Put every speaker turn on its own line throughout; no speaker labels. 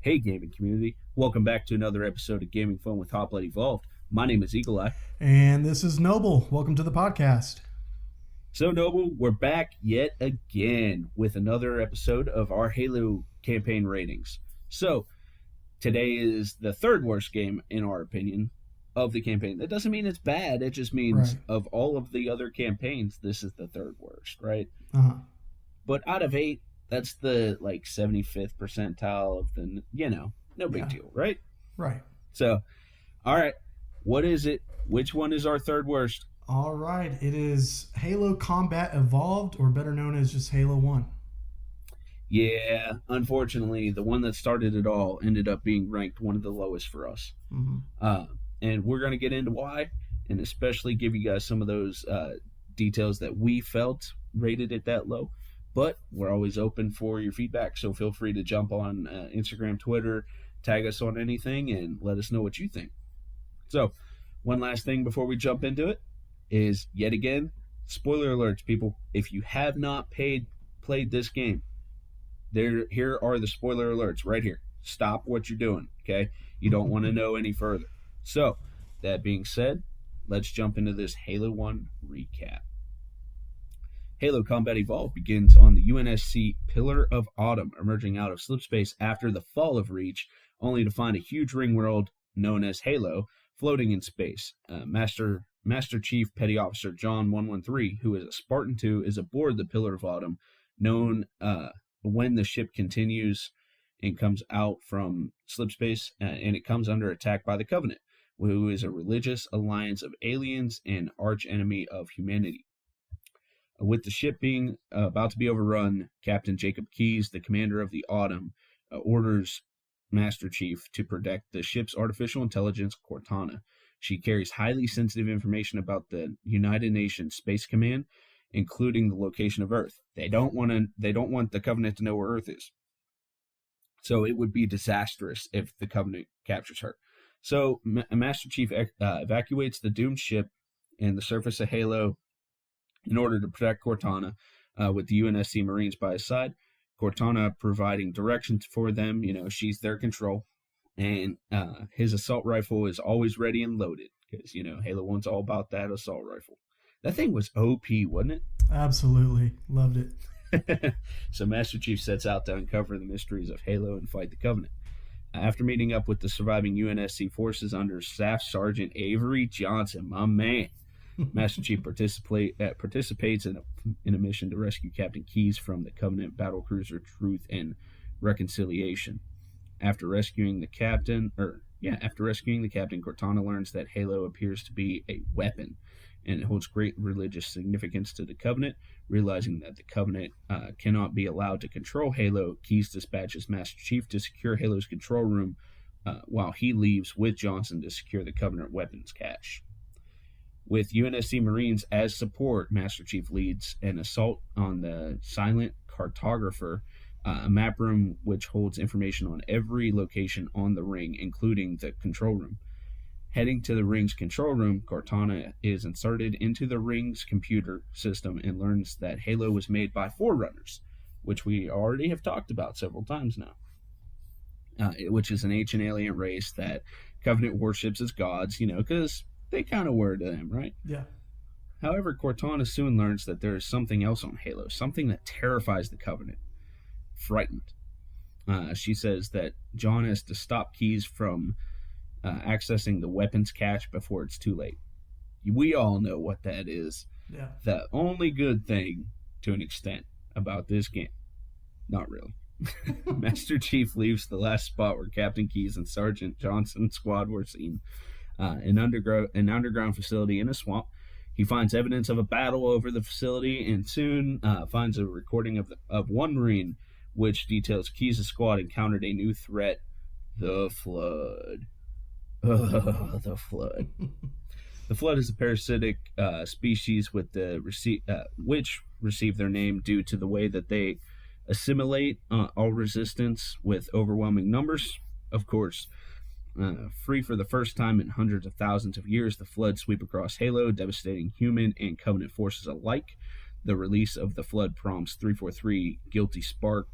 Hey, gaming community. Welcome back to another episode of Gaming Fun with Hot Blood Evolved. My name is Eagle Eye.
And this is Noble. Welcome to the podcast.
So, Noble, we're back yet again with another episode of our Halo campaign ratings. So, today is the third worst game, in our opinion, of the campaign. That doesn't mean it's bad. It just means
Right.
of all of the other campaigns, this is the third worst, right?
Uh-huh.
But out of 8, that's the, 75th percentile of the, no big
Yeah.
deal, right?
Right.
So, all right, what is it? Which one is our third worst?
All right. It is Halo Combat Evolved, or better known as just Halo 1.
Yeah, unfortunately, the one that started it all ended up being ranked one of the lowest for us.
Mm-hmm.
And we're going to get into why, and especially give you guys some of those details that we felt rated it that low. But we're always open for your feedback, so feel free to jump on Instagram, Twitter, tag us on anything, and let us know what you think. So, one last thing before we jump into it is, yet again, spoiler alerts, people. If you have not played this game, here are the spoiler alerts right here. Stop what you're doing, okay? You don't want to know any further. So, that being said, let's jump into this Halo 1 recap. Halo Combat Evolved begins on the UNSC Pillar of Autumn, emerging out of slipspace after the fall of Reach, only to find a huge ring world known as Halo floating in space. Master Chief Petty Officer John 113, who is a Spartan 2, is aboard the Pillar of Autumn, known when the ship continues and comes out from slipspace, and it comes under attack by the Covenant, who is a religious alliance of aliens and arch enemy of humanity. With the ship being about to be overrun, Captain Jacob Keyes, the commander of the Autumn, orders Master Chief to protect the ship's artificial intelligence, Cortana. She carries highly sensitive information about the United Nations Space Command, including the location of Earth. They don't want the Covenant to know where Earth is. So it would be disastrous if the Covenant captures her. So Master Chief evacuates the doomed ship and the surface of Halo in order to protect Cortana, with the UNSC Marines by his side. Cortana providing directions for them. She's their control. And his assault rifle is always ready and loaded, because, Halo 1's all about that assault rifle. That thing was OP, wasn't
Absolutely. Loved it.
it? So Master Chief sets out to uncover the mysteries of Halo and fight the Covenant. After meeting up with the surviving UNSC forces under Staff Sergeant Avery Johnson, my man, Master Chief participates in a mission to rescue Captain Keyes from the Covenant battlecruiser Truth and Reconciliation. After rescuing the captain, Cortana learns that Halo appears to be a weapon, and it holds great religious significance to the Covenant. Realizing that the Covenant cannot be allowed to control Halo, Keyes dispatches Master Chief to secure Halo's control room, while he leaves with Johnson to secure the Covenant weapons cache. With UNSC Marines as support, Master Chief leads an assault on the Silent Cartographer, a map room which holds information on every location on the ring, including the control room. Heading to the ring's control room, Cortana is inserted into the ring's computer system and learns that Halo was made by Forerunners, which we already have talked about several times now, which is an ancient alien race that Covenant worships as gods, because they kind of were to them, right?
Yeah.
However, Cortana soon learns that there is something else on Halo, something that terrifies the Covenant. Frightened. She says that John has to stop Keyes from accessing the weapons cache before it's too late. We all know what that is.
Yeah.
The only good thing, to an extent, about this game. Not really. Master Chief leaves the last spot where Captain Keyes and Sergeant Johnson's squad were seen, an underground facility in a swamp. He finds evidence of a battle over the facility, and soon finds a recording of one Marine, which details Keyes' squad encountered a new threat: the Flood. The Flood. The Flood is a parasitic species which receive their name due to the way that they assimilate all resistance with overwhelming numbers. Of course, free for the first time in hundreds of thousands of years, the Flood sweep across Halo, devastating human and Covenant forces alike. The release of the Flood prompts 343 Guilty Spark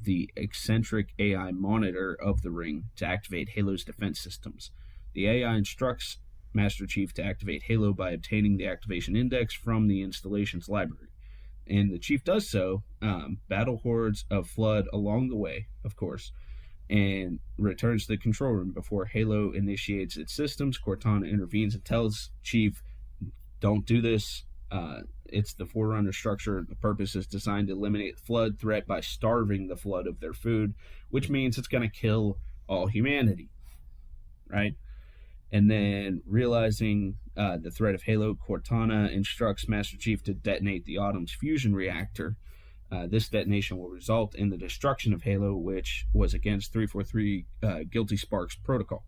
the eccentric AI monitor of the ring to activate Halo's defense systems. The AI instructs Master Chief to activate Halo by obtaining the activation index from the installation's library. And the Chief does so, battle hordes of Flood along the way, of course, and returns to the control room before Halo initiates its systems. Cortana intervenes and tells Chief, don't do this. It's the Forerunner structure. The purpose is designed to eliminate the Flood threat by starving the Flood of their food, which means it's going to kill all humanity, right? And then, realizing the threat of Halo, Cortana instructs Master Chief to detonate the Autumn's fusion reactor. This detonation will result in the destruction of Halo, which was against 343 Guilty Spark's protocol.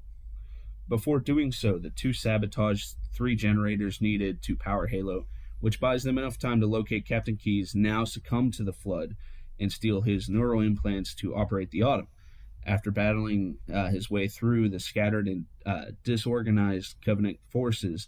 Before doing so, the two sabotage 3 generators needed to power Halo, which buys them enough time to locate Captain Keyes, now succumb to the Flood, and steal his neural implants to operate the Autumn. After battling his way through the scattered and disorganized Covenant forces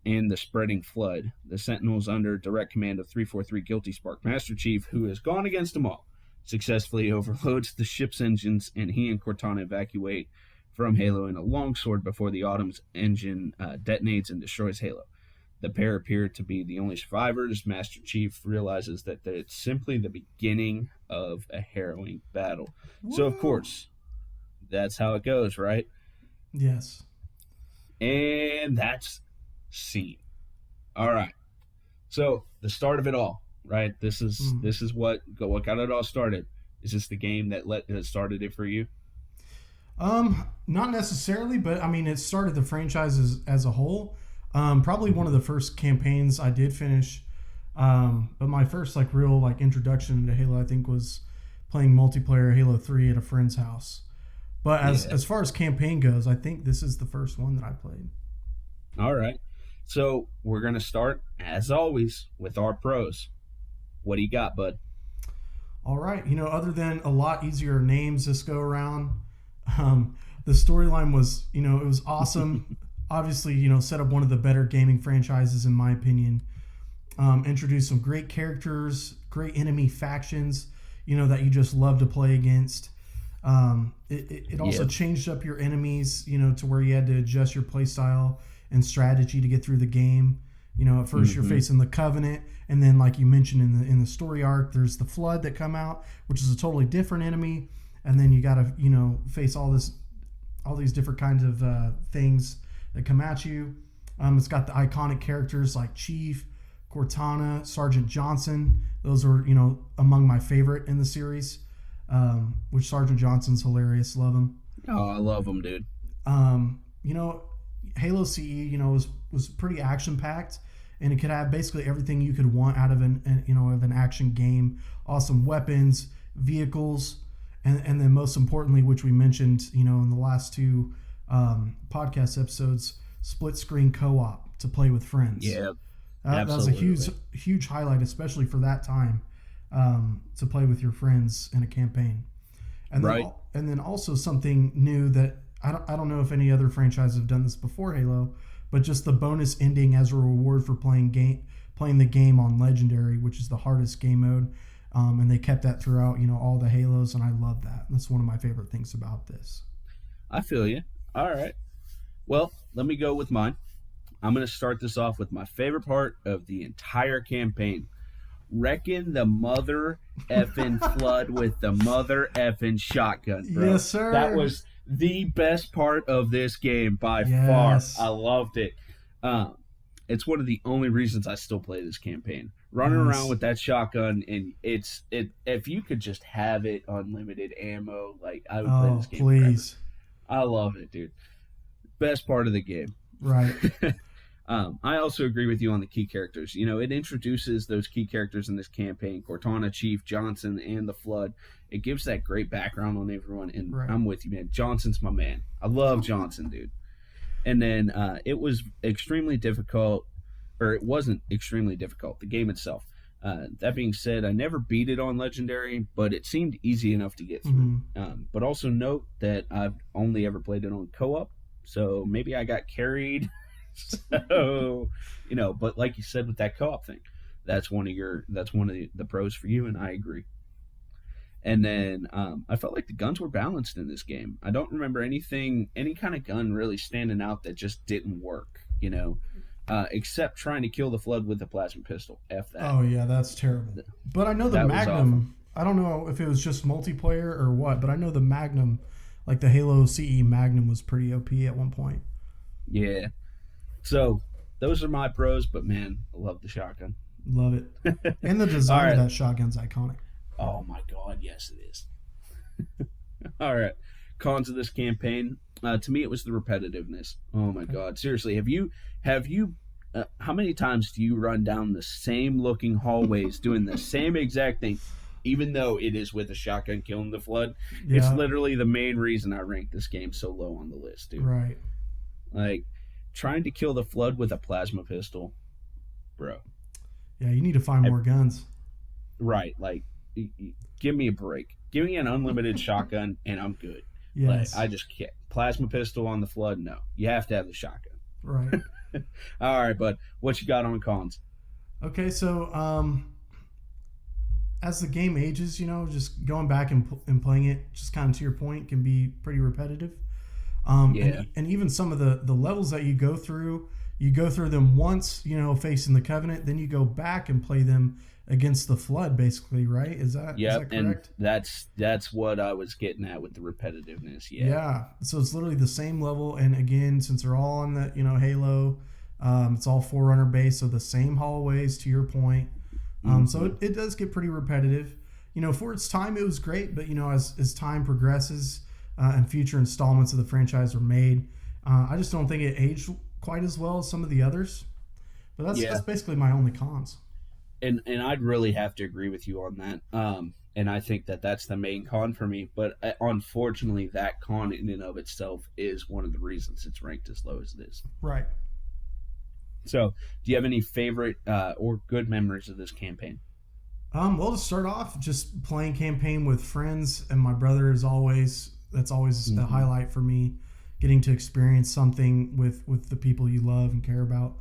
and the spreading Flood, the Sentinels, under direct command of 343 Guilty Spark Master Chief, who has gone against them all, successfully overloads the ship's engines, and he and Cortana evacuate from Halo in a longsword before the Autumn's engine detonates and destroys Halo. The pair appear to be the only survivors. Master Chief realizes that it's simply the beginning of a harrowing battle. Whoa. So, of course, that's how it goes, right?
Yes.
And that's scene. All right. So, the start of it all, right? This is what got it all started. Is this the game that started it for you?
Not necessarily, but I mean, it started the franchise as a whole. Probably one of the first campaigns I did finish. But my first real introduction into Halo, I think, was playing multiplayer Halo 3 at a friend's house. But as far as campaign goes, I think this is the first one that I played.
All right. So we're going to start, as always, with our pros. What do you got, bud?
All right. Other than a lot easier names this go around, the storyline was, it was awesome. Obviously, set up one of the better gaming franchises, in my opinion. Introduced some great characters, great enemy factions, that you just love to play against. It also changed up your enemies, to where you had to adjust your playstyle and strategy to get through the game. At first you're facing the Covenant, and then, like you mentioned in the story arc, there's the Flood that come out, which is a totally different enemy, and then you got to, face all these different kinds of things that come at you. It's got the iconic characters like Chief, Cortana, Sergeant Johnson. Those are, among my favorite in the series. Which Sergeant Johnson's hilarious. Love him.
Oh, I love him, dude.
Halo CE, was pretty action packed, and it could have basically everything you could want out of an action game. Awesome weapons, vehicles, and then most importantly, which we mentioned, in the last 2 podcast episodes, split screen co-op to play with friends.
Yeah,
that was a huge highlight, especially for that time, to play with your friends in a campaign. And then also something new that I don't know if any other franchises have done this before Halo, but just the bonus ending as a reward for playing the game on Legendary, which is the hardest game mode. And they kept that throughout, all the Halos, and I love that. That's one of my favorite things about this.
I feel you. All right. Well, let me go with mine. I'm going to start this off with my favorite part of the entire campaign. Wrecking the mother effing Flood with the mother effing shotgun, bro.
Yes, sir.
That was the best part of this game by far. I loved it. It's one of the only reasons I still play this campaign. Running around with that shotgun, and if you could just have it unlimited ammo, I would play this game
please.
Forever. I love it, dude. Best part of the game.
Right.
I also agree with you on the key characters. It introduces those key characters in this campaign: Cortana, Chief, Johnson, and the Flood. It gives that great background on everyone, and I'm with you, man. Johnson's my man. I love Johnson, dude. And then it was extremely difficult, or it wasn't extremely difficult, the game itself. That being said, I never beat it on Legendary, but it seemed easy enough to get through. But also note that I've only ever played it on co-op, so maybe I got carried. So, but like you said with that co-op thing, that's one of the pros for you, and I agree. And then I felt like the guns were balanced in this game. I don't remember any kind of gun really standing out that just didn't work, except trying to kill the Flood with a plasma pistol. F that.
Oh yeah, that's terrible. But I know the
That was awful.
Magnum. I don't know if it was just multiplayer or what, but I know the Magnum, like the Halo CE Magnum, was pretty OP at one point.
Yeah. So those are my pros, but man, I love the shotgun.
Love it, and the
All
design of
right.
that shotgun's iconic.
Oh my God, yes, it is. All right. Cons of this campaign. To me, it was the repetitiveness. Oh my
Okay.
God, seriously, have you? How many times do you run down the same looking hallways doing the same exact thing, even though it is with a shotgun killing the Flood? It's
Yeah,
literally the main reason I rank this game so low on the list, dude.
right.
Like trying to kill the Flood with a plasma pistol, bro.
Yeah, you need to find more guns.
Right, like give me a break. Give me an unlimited shotgun and I'm good. Like
Yes,
I just can't. Plasma pistol on the Flood, no. You have to have the shotgun.
right.
All right, bud. What you got on cons?
Okay, so as the game ages, just going back and playing it, just kind of to your point, can be pretty repetitive.
Yeah.
And even some of the levels that you go through them once, facing the Covenant, then you go back and play them against the Flood, basically, right? Is that
Yep, and
correct?
that's what I was getting at with the repetitiveness. Yeah.
Yeah. So it's literally the same level, and again, since they're all on the Halo, it's all Forerunner based, so the same hallways. To your point, so it does get pretty repetitive. For its time, it was great, but as time progresses and future installments of the franchise are made, I just don't think it aged quite as well as some of the others. But that's
Yeah.
that's basically my only cons.
And I'd really have to agree with you on that. And I think that that's the main con for me. But unfortunately, that con in and of itself is one of the reasons it's ranked as low as it is.
Right.
So, do you have any favorite or good memories of this campaign?
Well, to start off, just playing campaign with friends and my brother is always that's always a
Mhm.
highlight for me. Getting to experience something with the people you love and care about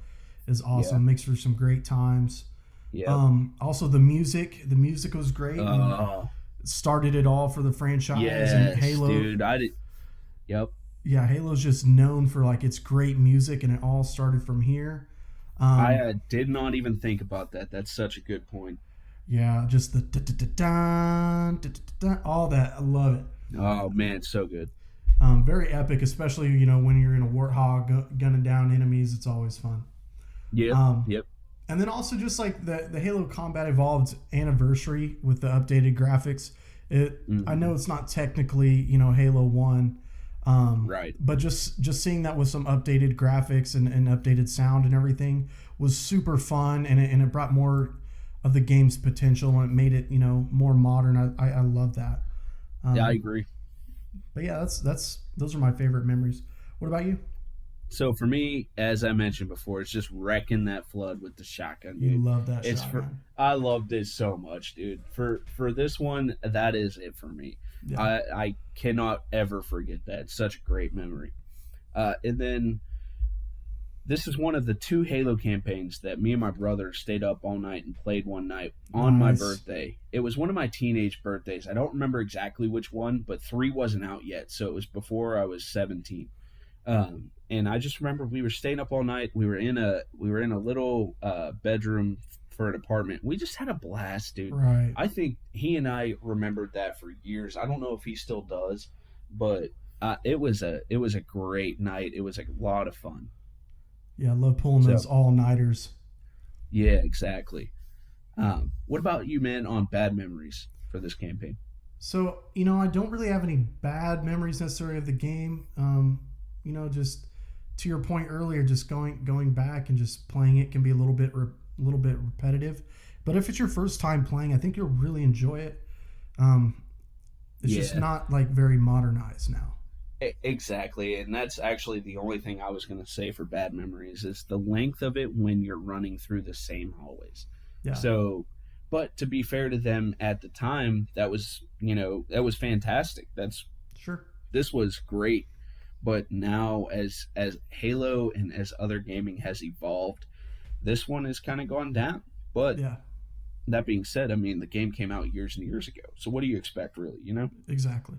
is awesome.
Yeah.
Makes for some great times.
Yeah.
Also the music was great.
Oh,
Started it all for the franchise and
yes,
Halo.
dude. I did. Yep.
Yeah, Halo's just known for like its great music, and it all started from here.
I
Um,
did not even think about that. That's such a good point.
yeah, just the da-da-da-dun, da-da-da-dun, all that. I love it.
Oh man, it's so good.
Very epic, especially when you're in a warthog gunning down enemies. It's always fun.
Yep.
Um,
Yep.
and then also just like the Halo Combat Evolved anniversary with the updated graphics. I know it's not technically Halo 1,
Right.
but just seeing that with some updated graphics and updated sound and everything was super fun, and it brought more of the game's potential, and it made it more modern. I love that.
Yeah, I agree.
But yeah, those are my favorite memories. What about you?
So for me, as I mentioned before, it's just wrecking that Flood with the shotgun,
You
dude.
love that
It's for
shotgun.
I loved it so much, dude. For this one, that is it for me.
Yeah.
I cannot ever forget that. It's such a great memory. And then this is one of the two Halo campaigns that me and my brother stayed up all night and played one night on my
Nice.
birthday. It was one of my teenage birthdays. I don't remember exactly which one, but 3 wasn't out yet, so it was before I was 17. And I just remember we were staying up all night. We were in a little bedroom for an apartment. We just had a blast, dude.
Right.
I think he and I remembered that for years. I don't know if he still does, but it was a great night. It was a lot of fun.
Yeah, I love pulling
So
those all-nighters.
yeah, exactly. What about you, man? On bad memories for this campaign?
So, I don't really have any bad memories necessarily of the game. Just to your point earlier, just going back and just playing it can be a little bit repetitive. But if it's your first time playing, I think you'll really enjoy it. It's just
Yeah.
not like very modernized now.
Exactly, and that's actually the only thing I was going to say for bad memories is the length of it when you're running through the same hallways.
Yeah,
So, but to be fair to them at the time, that was fantastic.
sure.
This was great. But now, as Halo and as other gaming has evolved, this one has kind of gone down. But
Yeah,
that being said, I mean, the game came out years and years ago. So what do you expect, really? You know,
Exactly.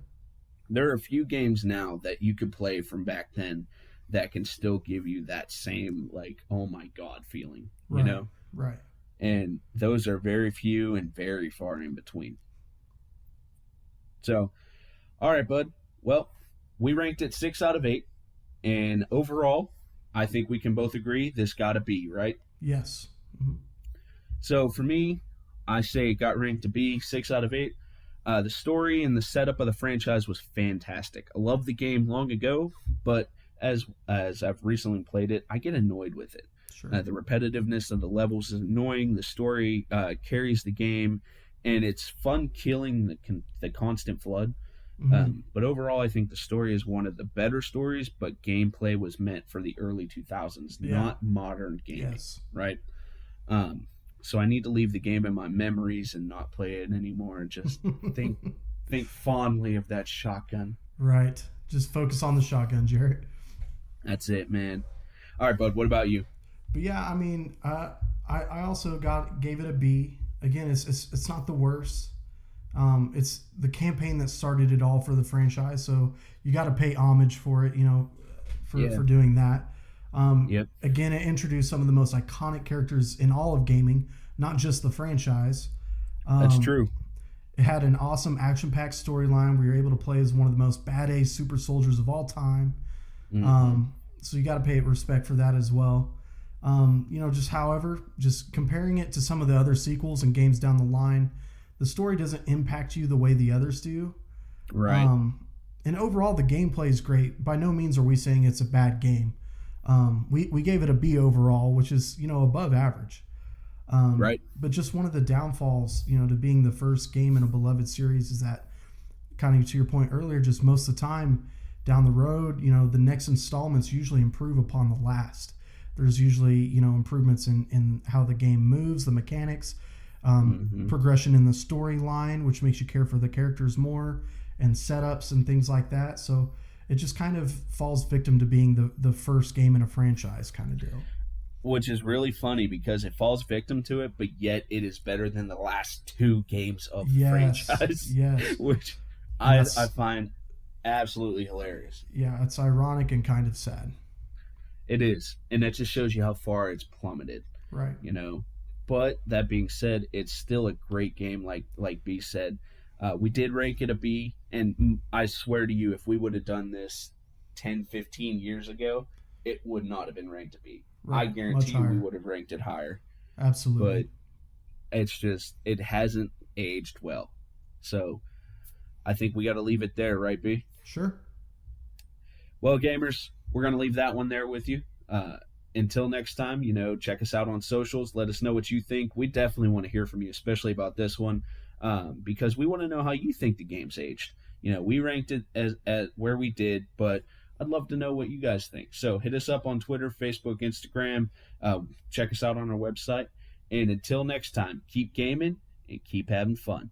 there are a few games now that you could play from back then that can still give you that same like, oh my god feeling. You
Right.
know,
Right.
and those are very few and very far in between. So, all right, bud. Well, we ranked it 6 out of 8, and overall, I think we can both agree this got a B, right?
Yes. Mhm.
So for me, I say it got ranked a B, 6 out of 8. The story and the setup of the franchise was fantastic. I loved the game long ago, but as I've recently played it, I get annoyed with it.
Sure.
The repetitiveness of the levels is annoying. The story carries the game, and it's fun killing the constant flood.
Mhm.
But overall, I think the story is one of the better stories, but gameplay was meant for the early 2000s,
Yeah.
not modern gaming,
Yes.
right? Um, so I need to leave the game in my memories and not play it anymore. Just think think fondly of that shotgun.
Right. Just focus on the shotgun, Jarrett.
That's it, man. All right, bud. What about you?
But yeah, I mean, I also gave it a B. Again, it's not the worst. It's the campaign that started it all for the franchise, so you got to pay homage for it,
Yeah.
for doing that.
Yep.
Again, it introduced some of the most iconic characters in all of gaming, not just the franchise.
That's true.
It had an awesome action-packed storyline where you're able to play as one of the most badass super soldiers of all time. So you got to pay it respect for that as well. Just comparing it to some of the other sequels and games down the line, the story doesn't impact you the way the others do.
Right.
And overall, the gameplay is great. By no means are we saying it's a bad game. We gave it a B overall, which is above average.
Right.
But just one of the downfalls, to being the first game in a beloved series is that, kind of to your point earlier, just most of the time down the road, the next installments usually improve upon the last. There's usually, improvements in how the game moves, the mechanics, progression in the storyline, which makes you care for the characters more, and setups and things like that. So it just kind of falls victim to being the first game in a franchise kind of deal.
Which is really funny because it falls victim to it, but yet it is better than the last 2 games of the franchise.
Yes.
Which
And
I
that's-
find absolutely hilarious.
Yeah, it's ironic and kind of sad.
It is. And that just shows you how far it's plummeted,
Right.
But that being said, it's still a great game, like B said. We did rank it a B, and I swear to you, if we would have done this 10, 15 years ago, it would not have been ranked a B.
Right.
I guarantee
Much
you we
higher.
would have ranked it higher.
Absolutely.
But it's just, it hasn't aged well. So I think we got to leave it there, right, B?
Sure.
Well, gamers, we're going to leave that one there with you. Until next time, check us out on socials. Let us know what you think. We definitely want to hear from you, especially about this one, because we want to know how you think the game's aged. We ranked it as where we did, but I'd love to know what you guys think. So hit us up on Twitter, Facebook, Instagram. Check us out on our website. And until next time, keep gaming and keep having fun.